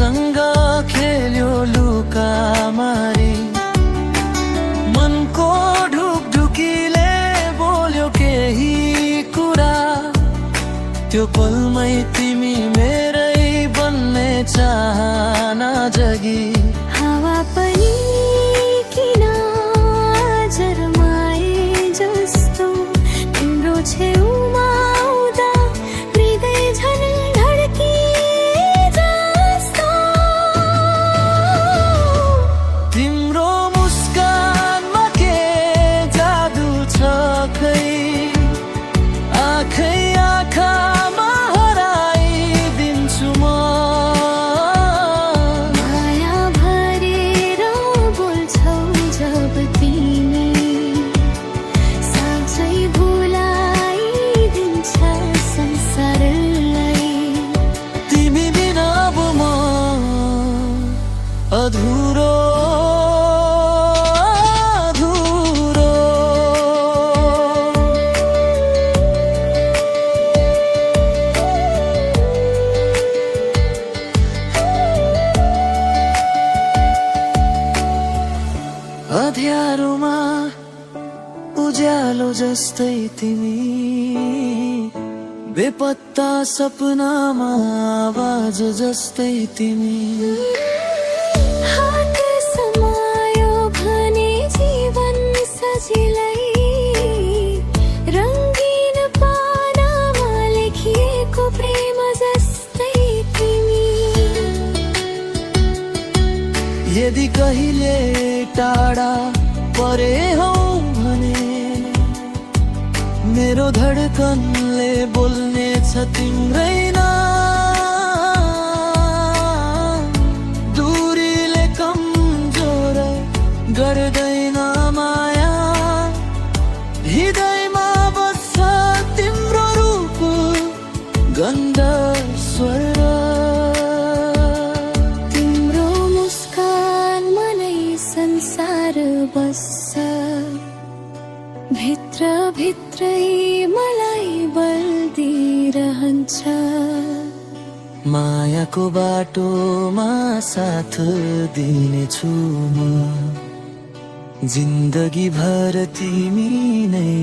तिमीसँग खेल्यो लुका मारी, मनको ढुकढुकीले बोल्यो केही कुरा। त्यो पलमै तिमी मेरै बन्ने चाहना जगी। हावा पनि किन झरमाए जस्तो, तिम्रो छेउमा आउँदा हृदय झन् धड्के जस्तो। तिम्रो मुस्कानमा के जादु छ खै, आँखै आँखामा हराइदिन्छु म। माया भरेर बोल्छौ जब तिमी, साँच्चै भुलाइदिन्छ संसारलाई। तिमी बिना अब म अधुरो अधुरो। अँध्यारोमा उज्यालो जस्तै तिमी, बेपत्ता सपनामा आवाज जस्तै तिमी। हात समायो भने जीवन सजिलै, रङ्गीन पानामा लेखिएको प्रेम जस्तै तिमी। यदि कहिले टाढा परे हौ भने, मेरो धडकनले बोल्ने छ तिम्रै नाम। दूरीले कमजोर गर्दैन माया, हृदयमा बस्छ तिम्रो रूप गन्ध स्वर। तिम्रो मुस्कानमा नै संसार बस्छ, भित्र भित्रै मलाई बल दिइरहन्छ। मायाको बाटोमा साथ दिनेछु म, जिन्दगी भर तिमी नै